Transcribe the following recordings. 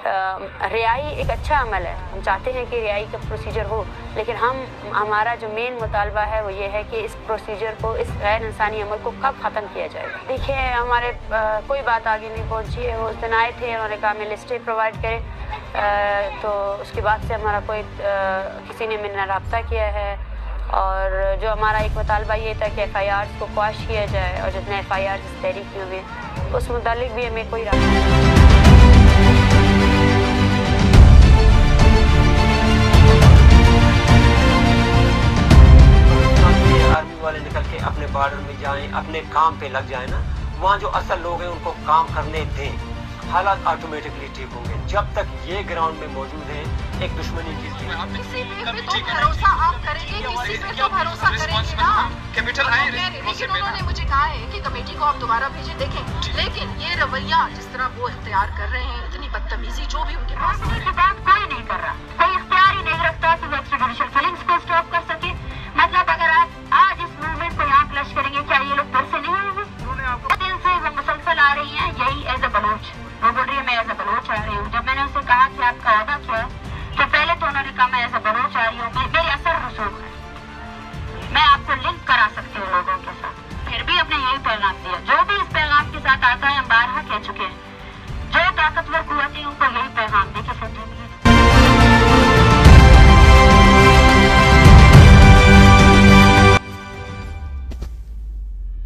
रिहाई एक अच्छा अमल है, हम चाहते हैं कि रिहाई का प्रोसीजर हो, लेकिन हमारा जो मेन मुतालबा है वो ये है कि इस प्रोसीजर को, इस गैर इंसानी अमल को कब ख़त्म किया जाएगा। देखिए हमारे कोई बात आगे नहीं पहुंची है। वो उस दिन आए थे, उन्होंने कहा मैं लिस्टें प्रोवाइड करें, तो उसके बाद से हमारा कोई किसी ने मेरे रब्ता किया है, और जो हमारा एक मुतालबा ये था कि FIRs को क्वाश किया जाए, और जितने FIRs तहरीक किए हुए हैं उस मुतालिक भी हमें कोई आर्मी वाले निकल के अपने बॉर्डर में जाएं, अपने काम पे लग जाएं ना, वहाँ जो असल लोग हैं उनको काम करने दें, हालात ऑटोमेटिकली ठीक होंगे। जब तक ये ग्राउंड में मौजूद है एक दुश्मनी की किसी पे तो भरोसा आप करेंगे, किसी पे तो भरोसा करेंगे ना। कैपिटल आए लेकिन उन्होंने मुझे कहा है कि कमेटी को आप दोबारा भेजें। देखें, लेकिन ये रवैया जिस तरह वो इख्तियार कर रहे हैं, इतनी बदतमीजी जो भी उनके पास की बात कोई नहीं कर रहा, कोई इख्तियार ही नहीं रखता कि वो एक्स्ट्राजुडिशियल किलिंग्स को स्टॉप कर सके। मतलब अगर आप आज इस मूवमेंट को यहाँ क्लश करेंगे, क्या ये लोग फिर से नहीं आएंगे? दिन से वो मुसलसल आ रही हैं यही एज अ बलोच, वो बोल रही है मैं एज अ बलोच आ रही हूँ। जब मैंने उनसे कहा कि आपका अहदा क्या है, तो पहले तो उन्होंने कहा मैं एज अ बलोच आ रही हूँ, मेरे असर रसूख है, मैं आपको लिंक करा सकती हूँ लोगों के साथ। फिर भी अपने यही पैगाम दिया, जो भी इस पैगाम के साथ आता है हम बारहा कह चुके हैं, जो ताकतवर कुव्वतें उनको यही पैगाम दे के फिर देंगे।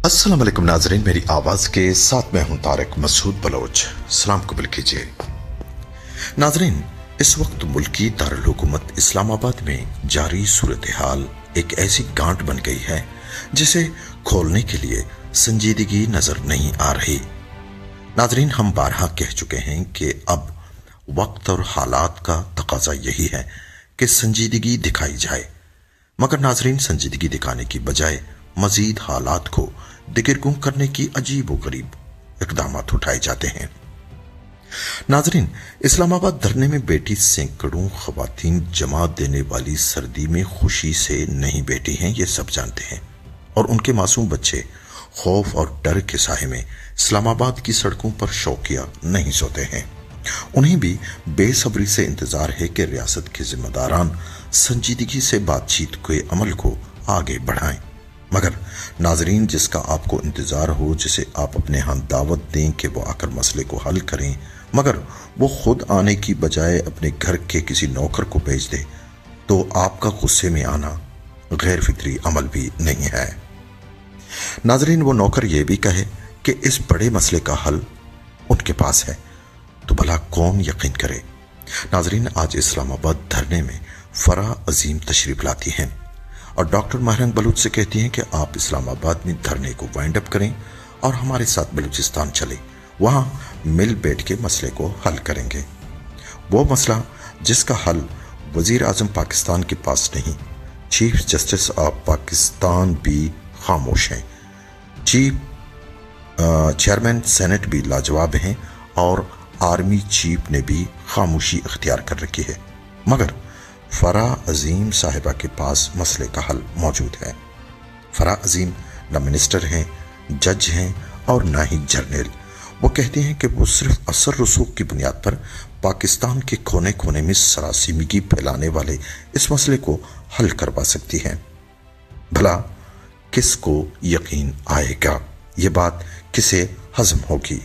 अस्सलाम वालेकुम नाजरीन, मेरी आवाज के साथ मैं हूं तारिक मसूद बलोच, सलाम कबूल कीजिए। नाजरीन, इस वक्त मुल्की दारुल हुकूमत इस्लामाबाद में जारी सूरत हाल एक ऐसी गांठ बन गई है जिसे खोलने के लिए संजीदगी नजर नहीं आ रही। नाजरीन, हम बारहा कह चुके हैं कि अब वक्त और हालात का तकाजा यही है कि संजीदगी दिखाई जाए, मगर नाजरीन संजीदगी दिखाने की बजाय मजीद हालात को दिगरगूं करने की अजीब व गरीब इकदाम उठाए जाते हैं। नाजरीन, इस्लामाबाद धरने में बैठी सैकड़ों खवातीन जमात देने वाली सर्दी में खुशी से नहीं बैठी हैं, ये सब जानते हैं, और उनके मासूम बच्चे खौफ और डर के साए में इस्लामाबाद की सड़कों पर शौकिया नहीं सोते हैं। उन्हें भी बेसब्री से इंतजार है कि रियासत के जिम्मेदारान संजीदगी से बातचीत के अमल को आगे बढ़ाएं। मगर नाजरीन, जिसका आपको इंतजार हो, जिसे आप अपने यहां दावत दें कि वो आकर मसले को हल करें, मगर वो खुद आने की बजाय अपने घर के किसी नौकर को भेज दे, तो आपका गुस्से में आना गैर फितरी अमल भी नहीं है। नाजरीन, वो नौकर ये भी कहे कि इस बड़े मसले का हल उनके पास है, तो भला कौन यकीन करे। नाजरीन, आज इस्लामाबाद धरने में फरा अजीम तशरीफ लाती हैं और डॉक्टर महरंग बलूच से कहती हैं कि आप इस्लामाबाद में धरने को वाइंड अप करें और हमारे साथ बलूचिस्तान चले, वहां मिल बैठ के मसले को हल करेंगे। वो मसला जिसका हल वजीर आजम पाकिस्तान के पास नहीं, चीफ जस्टिस ऑफ पाकिस्तान भी खामोश हैं, चेयरमैन सेनेट भी लाजवाब हैं, और आर्मी चीफ ने भी खामोशी इख्तियार कर रखी है, मगर फरा अजीम साहिबा के पास मसले का हल मौजूद है। फरा अजीम न मिनिस्टर हैं, जज हैं और न ही जर्नल। वो कहते हैं कि वो सिर्फ असर रसूख की बुनियाद पर पाकिस्तान के कोने कोने में सरासीमगी फैलाने वाले इस मसले को हल करवा सकती हैं। भला किसको यकीन आएगा, ये बात किसे हजम होगी।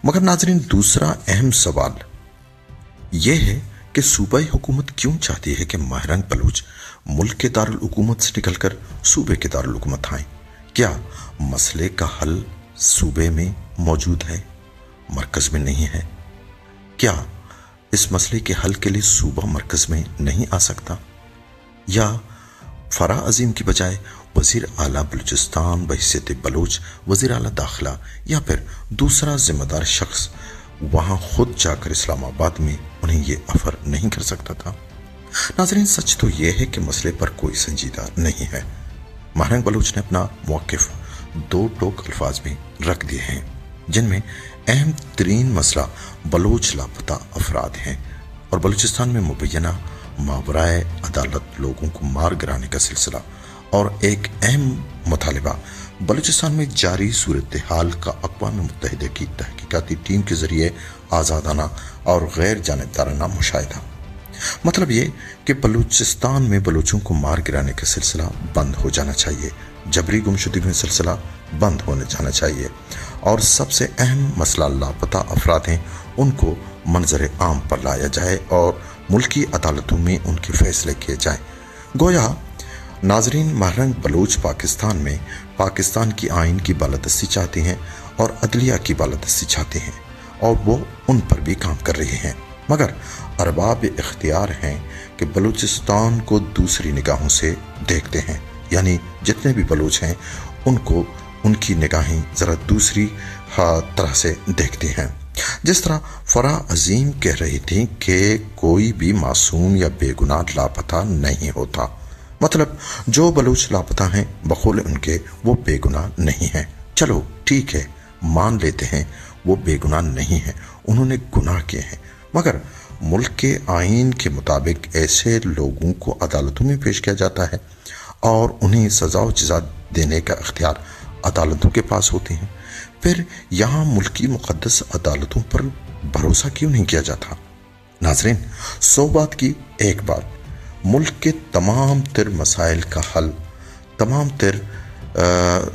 मगर नाजरीन, दूसरा अहम सवाल यह है कि सूबाई हुकूमत क्यों चाहती है कि महरंग बलूच मुल्क के दारुल हुकूमत से निकलकर सूबे के दारुल हुकूमत आए। क्या मसले का हल सूबे में मौजूद है, मरकज में नहीं है? क्या इस मसले के हल के लिए सूबा मरकज में नहीं आ सकता, या फरा अजीम की बजाय वजीर आला बलूचिस्तान बहैसियत बलूच, वजीर आला दाखिला या फिर दूसरा जिम्मेदार शख्स वहां खुद जाकर इस्लामाबाद में उन्हें यह ऑफर नहीं कर सकता था? नाजरीन, सच तो यह है कि मसले पर कोई संजीदा नहीं है। महरंग बलूच ने अपना मौक़िफ़ दो टोक अल्फाज में रख दिए हैं, जिनमें अहम तरीन मसला बलूच लापता अफराद हैं और बलूचिस्तान में मुबैना मावराए अदालत लोगों को मार गिराने का सिलसिला, और एक अहम मुतालिबा बलूचिस्तान में जारी सूरत हाल का अक़वाम मुत्तहिदा की तहकीकाती टीम के जरिए आज़ादाना और गैर जानिबदाराना मुशाहिदा। मतलब ये कि बलूचिस्तान में बलूचों को मार गिराने का सिलसिला बंद हो जाना चाहिए, जबरी गुमशुदगी में सिलसिला बंद होने जाना चाहिए, और सबसे अहम मसला लापता अफराद हैं उनको मंजर आम पर लाया जाए और मुल्की अदालतों में उनके फैसले किए जाएं। गोया नाजरीन महरंग बलूच पाकिस्तान में पाकिस्तान की आइन की बालादस्ती चाहते हैं और अदलिया की बालादस्ती चाहते हैं और वो उन पर भी काम कर रहे हैं, मगर अरबाब इख्तियार हैं कि बलूचिस्तान को दूसरी निगाहों से देखते हैं, यानी जितने भी बलूच हैं उनको उनकी निगाहें ज़रा दूसरी तरह से देखती हैं। जिस तरह फराह अजीम कह रही थी कि कोई भी मासूम या बेगुनाह लापता नहीं होता, मतलब जो बलूच लापता हैं बखौल उनके वो बेगुनाह नहीं हैं। चलो ठीक है, मान लेते हैं वो बेगुनाह नहीं हैं, उन्होंने गुनाह किए हैं, मगर मुल्क के आइन के मुताबिक ऐसे लोगों को अदालतों में पेश किया जाता है और उन्हें सज़ा व जज़ा देने का इख्तियार अदालतों के पास होते हैं। फिर यहाँ मुल्की मुक़द्दस अदालतों पर भरोसा क्यों नहीं किया जाता? नाज़रीन, 100 बात की एक बात, मुल्क के तमाम तर मसाइल का हल, तमाम तर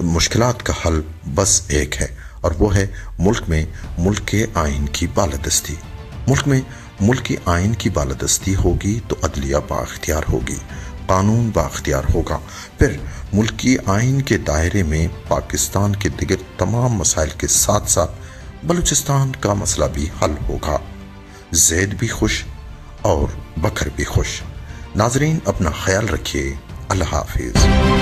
मुश्किलात का हल बस एक है, और वो है मुल्क में मुल्क के आइन की बालादस्ती। मुल्क में मुल्क की आइन की बालादस्ती होगी तो अदलिया बाख्तियार होगी, कानून बाख्तियार होगा, फिर मुल्क की आइन के दायरे में पाकिस्तान के दिगर तमाम मसाइल के साथ साथ बलूचिस्तान का मसला भी हल होगा। ज़ैद भी खुश और बकर भी खुश। नाजरीन, अपना ख्याल रखिए। अल्लाह हाफिज।